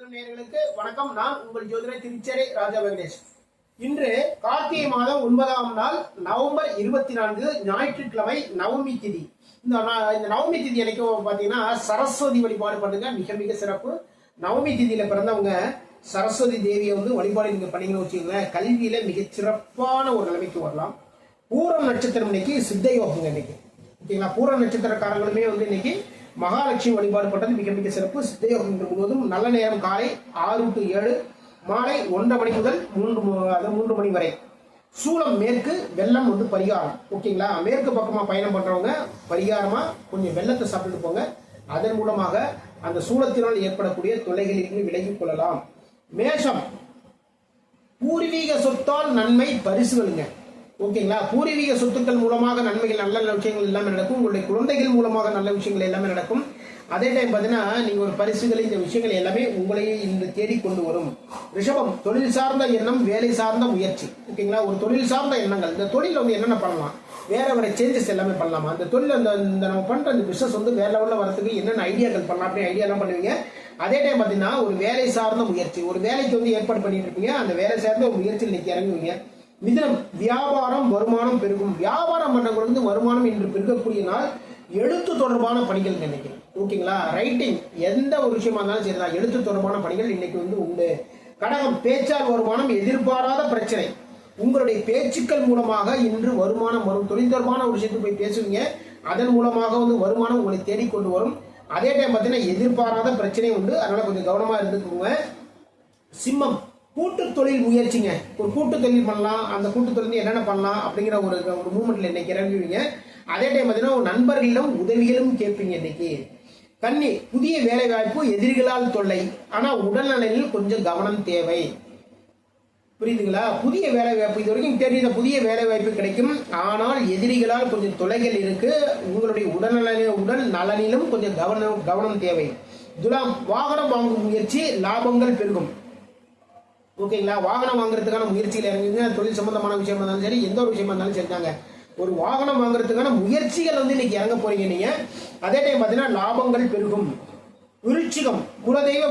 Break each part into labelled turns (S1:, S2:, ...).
S1: ஜோதிடம் நேயர்களுக்கு வணக்கம். நான் உங்கள் ஜோதிடர் திருச்சேரை ராஜா வெங்கடேஷ். இன்று கார்த்திகை மாதம் 9ஆம் நாள் நவம்பர் 24 ஞாயிற்றுக்கிழமை நவமி திதி. இந்த நவமி திதி அன்னைக்கு பாத்தீங்கன்னா சரஸ்வதி வழிபாடு பண்ணுங்க, மிக மிக சிறப்பு. நவமி திதியில பிறந்தவங்க சரஸ்வதி தேவியை வழிபாடு நீங்க பண்ணீங்கன்னு வச்சுக்கோங்களேன், கல்வியில மிக சிறப்பான ஒரு நிலைமைக்கு வரலாம். பூரம் நட்சத்திரம் இன்னைக்கு சித்த யோகங்க இன்னைக்கு, ஓகேங்களா. பூர நட்சத்திரக்காரங்களுமே இன்னைக்கு மகாலட்சுமி வழிபாடு பண்றது மிக மிக சிறப்பு. சித்தயோகம் முழுவதும் நல்ல நேரம் காலை 6 to 7, மாலை 1:30 மணி முதல் 3 மணி வரை. சூலம் மேற்கு, வெள்ளம் பரிகாரம், ஓகேங்களா. மேற்கு பக்கமா பயணம் பண்றவங்க பரிகாரமா கொஞ்சம் வெள்ளத்தை சாப்பிட்டு போங்க. அதன் மூலமாக அந்த சூலத்தினால் ஏற்படக்கூடிய தொல்லைகளிலிருந்து விலகிக் கொள்ளலாம். மேஷம், பூர்வீக சொத்தால் நன்மை பரிசுகளுங்க, ஓகேங்களா. பூர்வீக சொத்துக்கள் மூலமாக நன்மைகள், நல்ல விஷயங்கள் எல்லாமே நடக்கும். உங்களுடைய குழந்தைகள் மூலமாக நல்ல விஷயங்கள் எல்லாமே நடக்கும். அதே டைம் பார்த்தீங்கன்னா நீங்க ஒரு பரிசுகள், இந்த விஷயங்கள் எல்லாமே உங்களையே இன்று தேடிக்கொண்டு வரும். ரிஷபம், தொழில் சார்ந்த எண்ணம், வேலை சார்ந்த முயற்சி, ஓகேங்களா. ஒரு தொழில் சார்ந்த எண்ணங்கள், இந்த தொழில் என்னென்ன பண்ணலாம், வேற சேஞ்சஸ் எல்லாமே பண்ணலாமா, அந்த தொழில் இந்த நம்ம பண்ற அந்த பிசினஸ் வேற லெவலில் வரதுக்கு என்னென்ன ஐடியாக்கள் பண்ணலாம் அப்படின்னு ஐடியாலாம் பண்ணுவீங்க. அதே டைம் பார்த்தீங்கன்னா ஒரு வேலை சார்ந்த முயற்சி, ஒரு வேலைக்கு ஏற்பாடு பண்ணிட்டு இருப்பீங்க. அந்த வேலை சார்ந்த ஒரு முயற்சியில் இன்னைக்கு இறங்குவீங்க. மிதுனம், வியாபாரம், வருமானம் பெருகும். வியாபாரம் பண்றவங்களுக்கு வருமானம் இன்று பெருகக்கூடிய நாள். எழுத்து தொடர்பான பணிகள் இன்னைக்கு, ஓகேங்களா. ரைட்டிங், எந்த ஒரு விஷயமா இருந்தாலும் சரிதான், எழுத்து தொடர்பான பணிகள் இன்னைக்கு உண்டு. கடகம், பேச்சால் வருமானம், எதிர்பாராத பிரச்சனை. உங்களுடைய பேச்சுக்கள் மூலமாக இன்று வருமானம் வரும். தொழில் தொடர்பான ஒரு விஷயத்துக்கு போய் பேசுவீங்க, அதன் மூலமாக வருமானம் உங்களை தேடிக்கொண்டு வரும். அதே டைம் பார்த்தீங்கன்னா எதிர்பாராத பிரச்சனை உண்டு, அதனால கொஞ்சம் கவனமா இருந்துக்கோங்க. சிம்மம், கூட்டு தொழில் முயற்சிங்க. ஒரு கூட்டு தொழில் பண்ணலாம், அந்த கூட்டு தொழில் என்னென்ன பண்ணலாம் அப்படிங்கிற ஒரு மூமெண்ட்ல இன்னைக்கு இறங்குவீங்க. அதே டைம் பார்த்தீங்கன்னா ஒரு நண்பர்களிடம் உதவிகளும் கேட்பீங்க இன்னைக்கு. கன்னி, புதிய வேலை வாய்ப்பு, எதிரிகளால் தொல்லை, ஆனா உடல்நலையில் கொஞ்சம் கவனம் தேவை. புரியுதுங்களா. புதிய வேலை வாய்ப்பு, இது வரைக்கும் தெரியுத புதிய வேலை வாய்ப்பு கிடைக்கும், ஆனால் எதிரிகளால் கொஞ்சம் தொல்லைகள் இருக்கு. உங்களுடைய உடல் நலனிலும் கொஞ்சம் கவனம் தேவை. துலாம், வாகனம் வாங்கும் முயற்சி, லாபங்கள் பெருகும், ஓகேங்களா. வாகனம் வாங்குறதுக்கான முயற்சியில் இறங்குங்க. தொழில் சம்பந்தமான விஷயமா இருந்தாலும் சரி, எந்த ஒரு விஷயமா இருந்தாலும் சரிதாங்க. ஒரு வாகனம் வாங்குறதுக்கான முயற்சிகள் இன்னைக்கு இறங்க போறீங்க நீங்க. அதே டைம் பார்த்தீங்கன்னா லாபங்கள் பெருகும். விருச்சிகம், குலதெய்வ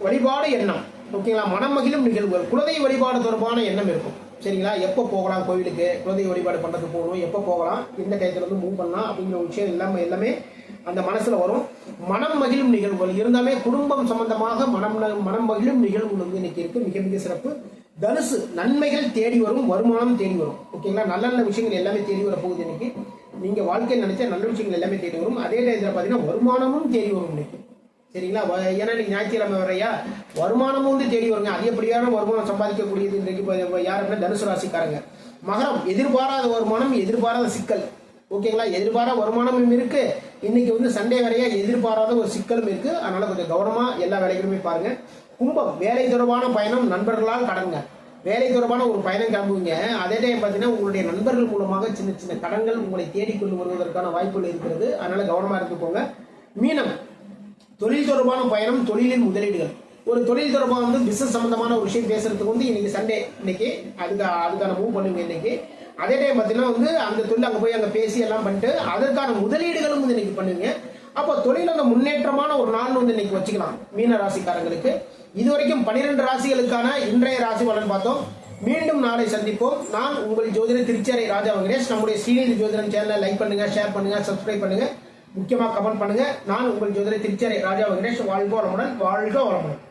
S1: வழிபாடு எண்ணம், ஓகேங்களா. மனம் மகிழும் நிகழ்வுகள், குலதெய்வ வழிபாடு தொடர்பான எண்ணம் இருக்கும், சரிங்களா. எப்போ போகலாம் கோவிலுக்கு, குலதெய்வ வழிபாடு பண்றதுக்கு போகணும், எப்போ போகலாம், எந்த டயத்துல மூவ் பண்ணலாம் அப்படிங்கிற ஒரு விஷயம் எல்லாமே அந்த மனசுல வரும். மனம் மகிழும் நிகழ்வுகள் இருந்தாலே குடும்பம் சம்பந்தமாக மனம் மகிழும் நிகழ்வுகள் இன்னைக்கு இருக்கு, மிக மிக சிறப்பு. தனுசு, நன்மைகள் தேடி வரும், வருமானம் தேடி வரும், ஓகேங்களா. நல்ல நல்ல விஷயங்கள் எல்லாமே தேடி வர போகுது இன்னைக்கு. நீங்க வாழ்க்கையில் நினைச்ச நல்ல விஷயங்கள் எல்லாமே தேடி வரும். அதே டயத்துல பாத்தீங்கன்னா வருமானமும் தேடி வரும் இன்னைக்கு, சரிங்களா. ஏன்னா இன்னைக்கு ஞாயிற்றுக்கிழமை வரையா, வருமானமும் தேடி வருங்க. அதிகப்படியான வருமானம் சம்பாதிக்கக்கூடியது இன்றைக்கு யார் அப்படின்னா தனுசு ராசிக்காரங்க. மகரம், எதிர்பாராத வருமானம், எதிர்பாராத சிக்கல், ஓகேங்களா. எதிர்பாராத வருமானமும் இருக்கு, இன்னைக்கு சண்டே வரையா எதிர்பாராத ஒரு சிக்கலும் இருக்கு. அதனால கொஞ்சம் கவனமா எல்லா வேலைகளுமே பாருங்க. கும்பம், வேலை தொடர்பான பயணம், நண்பர்களால் கடங்க. வேலை தொடர்பான ஒரு பயணம் கிளம்புவீங்க. அதே டைம் பார்த்தீங்கன்னா உங்களுடைய நண்பர்கள் மூலமாக சின்ன சின்ன கடன்கள் உங்களை தேடிக்கொண்டு வருவதற்கான வாய்ப்புகள் இருக்கிறது, அதனால கவனமா இருந்துக்கோங்க. மீனம், தொழில் தொடர்பான பயணம், தொழிலின் முதலீடுகள். ஒரு தொழில் தொடர்பான பிசினஸ் சம்பந்தமான ஒரு விஷயம் பேசுறதுக்கு இன்னைக்கு சண்டே, இன்னைக்கு அதுக்கான மூவ் பண்ணுவீங்க இன்னைக்கு. அதே டைம் பார்த்தீங்கன்னா அந்த தொழில் அங்கே போய் அங்கே பேசி எல்லாம் பண்ணிட்டு அதற்கான முதலீடுகளும் இன்னைக்கு பண்ணுவீங்க. அப்போ தொழில் அந்த முன்னேற்றமான ஒரு நாள் இன்னைக்கு வச்சுக்கலாம் மீன ராசிக்காரங்களுக்கு. இதுவரைக்கும் 12 ராசிகளுக்கான இன்றைய ராசி பலன் பார்த்தோம். மீண்டும் நாளை சந்திப்போம். நான் உங்கள் ஜோதிடர் திருச்சேரை ராஜா வெங்கடேஷ். நம்முடைய ஸ்ரீநிதி ஜோதிடம் சேனலை லைக் பண்ணுங்க, ஷேர் பண்ணுங்க, சப்ஸ்கிரைப் பண்ணுங்க, முக்கியமாக கமெண்ட் பண்ணுங்க. நான் உங்கள் ஜோதிடர் திருச்சேரை ராஜா வெங்கடேஷ். வாழ்க வளமுடன், வாழ்க வளமுடன்.